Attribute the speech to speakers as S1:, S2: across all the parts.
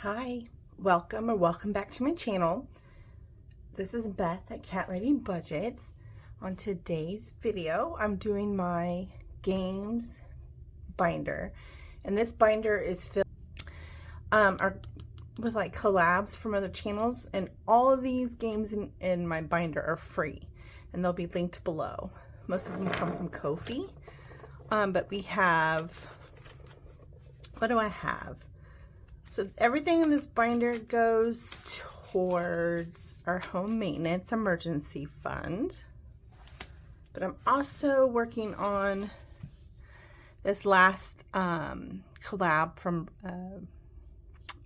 S1: Hi, welcome back to my channel. This is Beth at Cat Lady Budgets. On today's video, I'm doing my games binder, and this binder is filled with like collabs from other channels, and all of these games in my binder are free, and they'll be linked below. Most of them come from Kofi, but we have, what do I have? So everything in this binder goes towards our home maintenance emergency fund. But I'm also working on this last collab from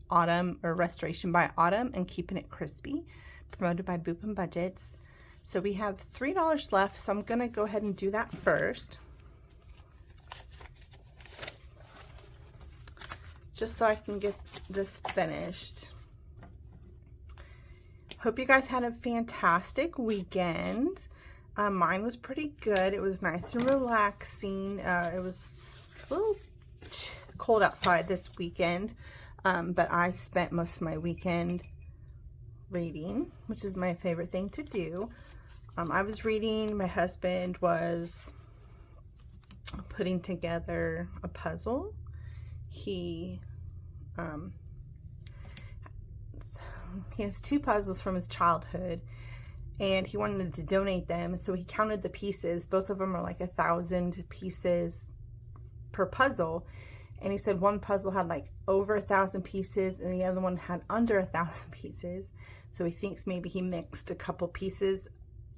S1: Autumn, or Restoration by Autumn, and Keeping It Crispy, promoted by Boop and Budgets. So we have $3 left, so I'm gonna go ahead and do that first, just so I can get this finished. Hope you guys had a fantastic weekend. Mine was pretty good. It was nice and relaxing. It was a little cold outside this weekend, but I spent most of my weekend reading, which is my favorite thing to do. I was reading, my husband was putting together a puzzle. He has two puzzles from his childhood, and he wanted to donate them, so he counted the pieces. Both of them are like 1,000 pieces per puzzle, and he said one puzzle had like over 1,000 pieces and the other one had under 1,000 pieces. So he thinks maybe he mixed a couple pieces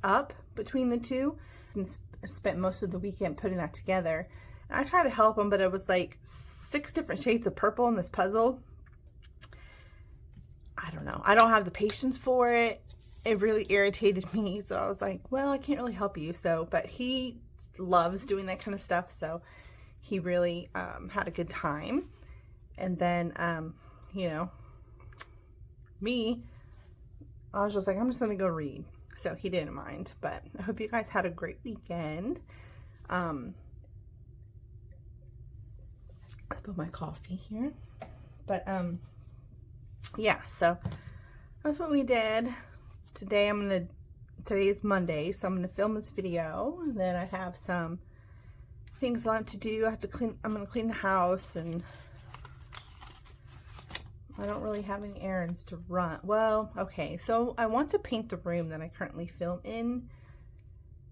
S1: up between the two and spent most of the weekend putting that together. And I tried to help him, but it was like 6 different shades of purple in this puzzle. I don't know. I don't have the patience for it. It really irritated me. So I was like, well, I can't really help you. So, but he loves doing that kind of stuff. So he really had a good time. And then, you know, me, I was just like, I'm just going to go read. So he didn't mind. But I hope you guys had a great weekend. Let's put my coffee here. But, yeah, so that's what we did. Today today is Monday, so I'm gonna film this video, and then I have some things I want to do. I'm gonna clean the house, and I don't really have any errands to run. Well, okay, so I want to paint the room that I currently film in.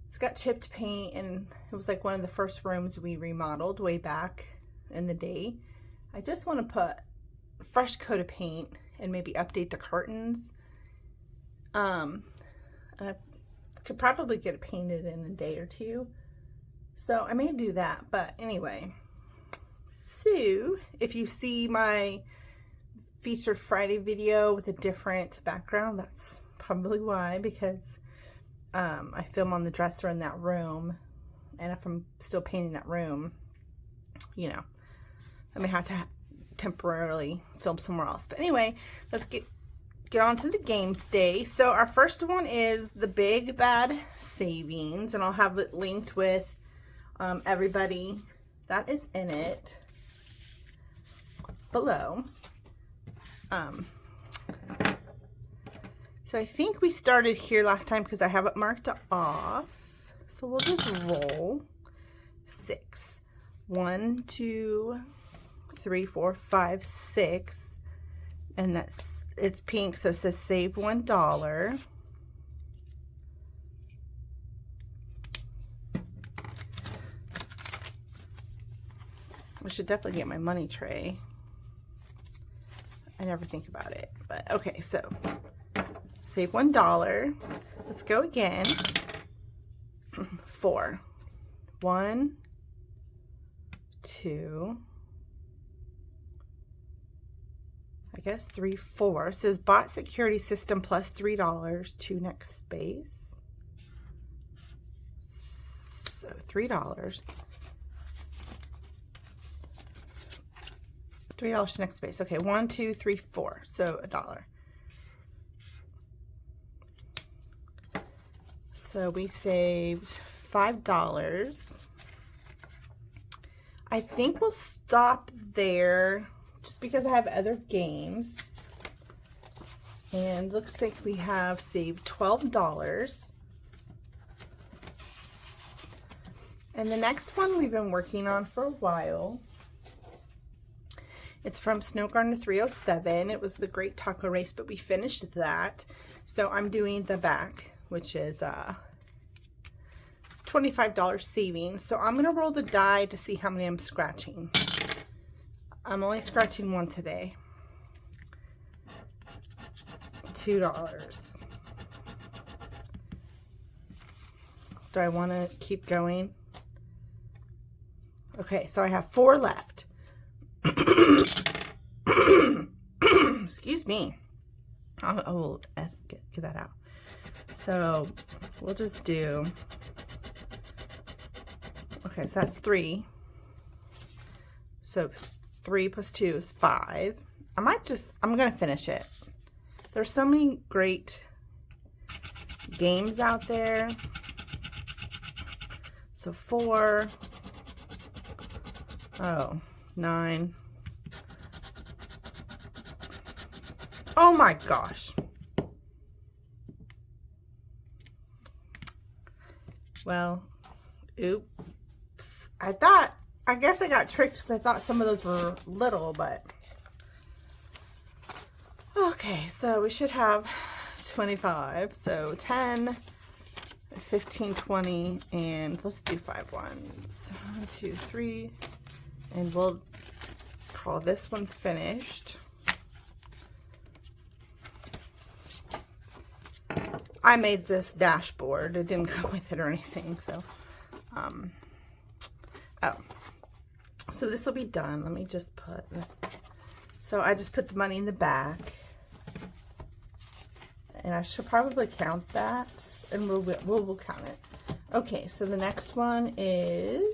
S1: It's got chipped paint, and it was like one of the first rooms we remodeled way back in the day. I just want to put a fresh coat of paint and maybe update the curtains. And I could probably get it painted in a day or two. So I may do that, but anyway. So if you see my featured Friday video with a different background, that's probably why, because I film on the dresser in that room, and if I'm still painting that room, you know, I may have to temporarily film somewhere else. But anyway, let's get on to the games day. So our first one is the Big Bad Savings, and I'll have it linked with everybody that is in it below. So I think we started here last time because I have it marked off. So we'll just roll 6. 1, 2, 3, 4, 5, 6, and it's pink, so it says save $1. I should definitely get my money tray. I never think about it, but okay, so save $1. Let's go again. 4. 1, 2, I guess 3, 4. It says bot security system plus $3 to next space. So $3. $3 to next space. Okay, 1, 2, 3, 4. So $1. So we saved $5. I think we'll stop there just because I have other games. And looks like we have saved $12. And the next one we've been working on for a while. It's from Snow Garden 307. It was the Great Taco Race, but we finished that. So I'm doing the back, which is $25 savings. So I'm going to roll the die to see how many I'm scratching. I'm only scratching one today. $2. Do I want to keep going? Okay, so I have 4 left. Excuse me. I will get that out. So we'll just do, okay, so that's 3. So 3 plus 2 is 5. I'm going to finish it. There's so many great games out there. So 4, 9. Oh my gosh. Well, oops. I guess I got tricked because I thought some of those were little, but okay, so we should have 25. So 10, 15, 20, and let's do 5 ones. 1, 2, 3, and we'll call this one finished. I made this dashboard. It didn't come with it or anything, so so this will be done. Let me just put this. So I just put the money in the back, and I should probably count that, and we'll count it. Okay, so the next one is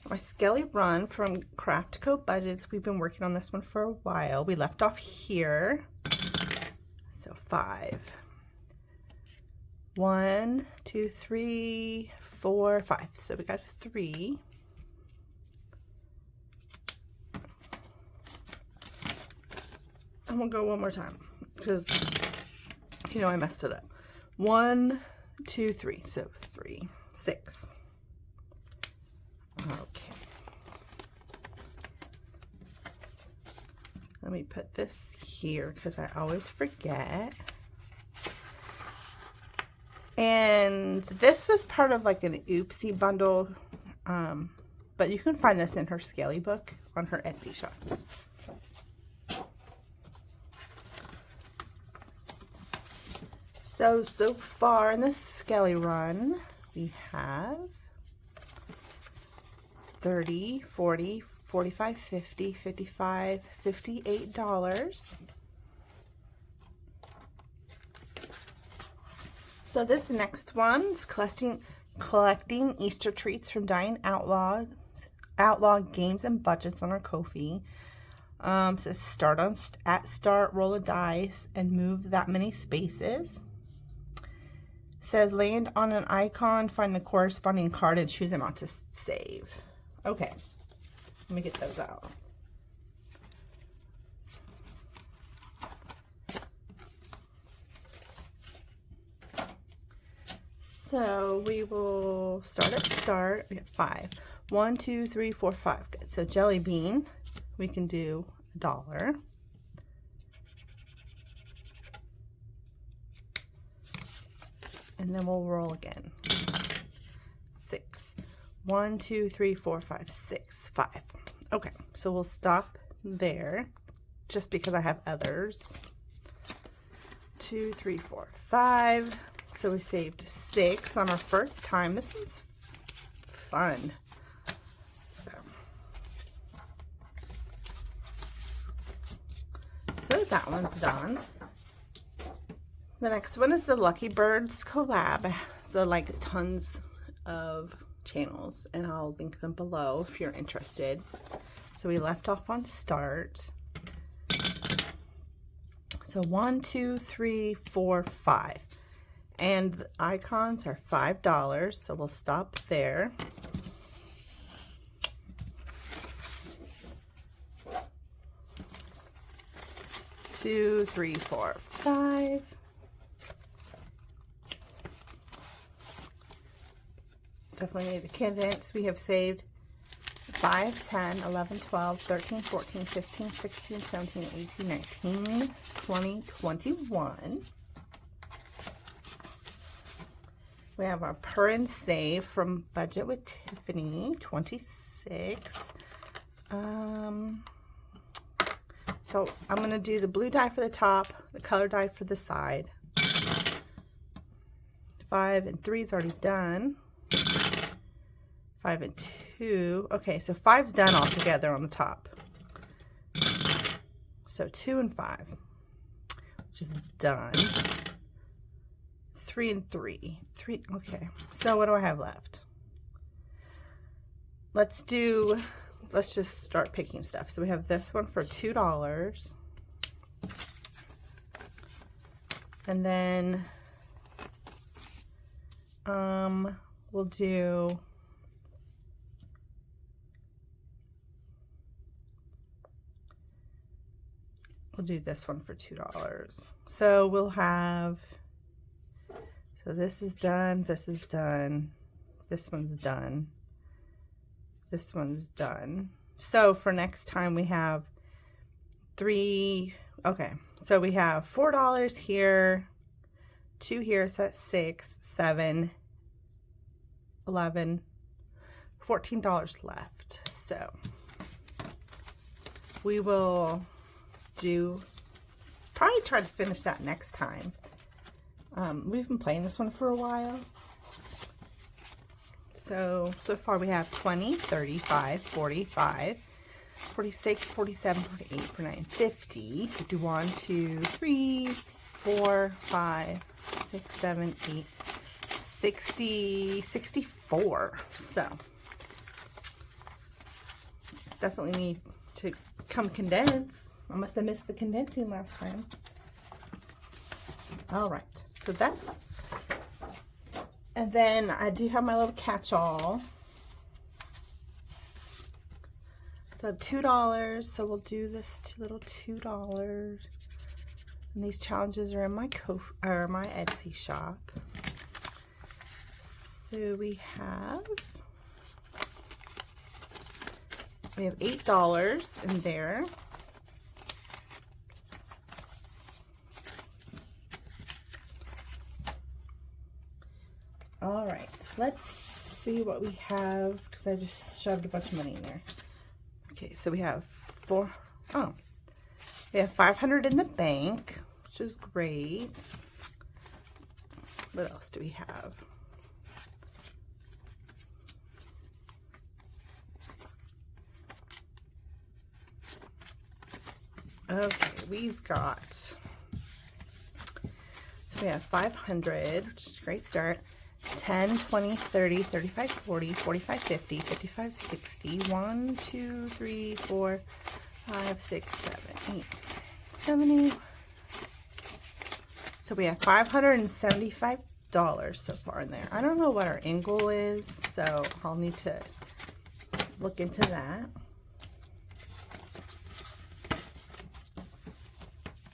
S1: my Skellie Run from Craft Co Budgets. We've been working on this one for a while. We left off here. So 5. 1, 2, 3, 4, 5. So we got 3. I'm gonna go one more time because you know I messed it up. 1, 2, 3. So 3, 6. Okay. Let me put this here because I always forget. And this was part of like an oopsie bundle, but you can find this in her Skellie book on her Etsy shop. So far in this Skellie Run, we have 30, 40, 45, 50, 55, $58. So this next one's collecting Easter treats from Dying Outlaw Games and Budgets on our Kofi. Says start, roll a dice, and move that many spaces. Says land on an icon, find the corresponding card, and choose amount to save. Okay, let me get those out. So we will start at start. We got 5. 1, 2, 3, 4, 5. Good. So jelly bean, we can do $1. And then we'll roll again. 6. 1, 2, 3, 4, 5, 6, 5. Okay, so we'll stop there just because I have others. 2, 3, 4, 5. So we saved 6 on our first time. This one's fun. So that one's done. The next one is the Lucky Birds collab. So like tons of channels, and I'll link them below if you're interested. So we left off on start. So 1, 2, 3, 4, 5. And the icons are $5, so we'll stop there. 2, 3, 4, 5. Definitely need the condensed. We have saved 5, 10, 11, 12, 13, 14, 15, 16, 17, 18, 19, 20, 21. We have our Purr Save from Budget with Tiffany, 26. So I'm going to do the blue die for the top, the color die for the side. 5 and 3 is already done. 5 and 2. Okay, so 5's done all together on the top. So 2 and 5, which is done. 3 and 3. 3. Okay, so what do I have left? Let's just start picking stuff. So we have this one for $2. And then we'll do this one for $2. So we'll have, so this is done, this is done, this one's done, this one's done. So for next time we have 3, okay, so we have $4 here, 2 here, so that's 6, 7, 11, $14 left. So we will probably try to finish that next time. We've been playing this one for a while. So far we have 20, 35, 45, 46, 47, 48, 49, 50. We do 1, 2, 3, 4, 5, 6, 7, 8, 60, 64. So definitely need to come condense. I must have missed the condensing last time. All right, so that's, and then I do have my little catch-all. So $2, so we'll do this little $2. And these challenges are in my my Etsy shop. So we have $8 in there. All right, let's see what we have, because I just shoved a bunch of money in there. Okay, so we have we have 500 in the bank, which is great. What else do we have? Okay, we've got, so we have 500, which is a great start. 10, 20, 30, 35, 40, 45, 50, 55, 60, 1, 2, 3, 4, 5, 6, 7, 8, 70. So we have $575 so far in there. I don't know what our end goal is, so I'll need to look into that.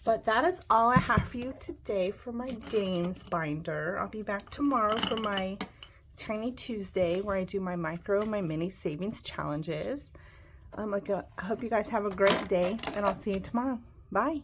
S1: But that is all I have for you today for my games binder. I'll be back tomorrow for my Tiny Tuesday, where I do my micro and my mini savings challenges. I hope you guys have a great day, and I'll see you tomorrow. Bye.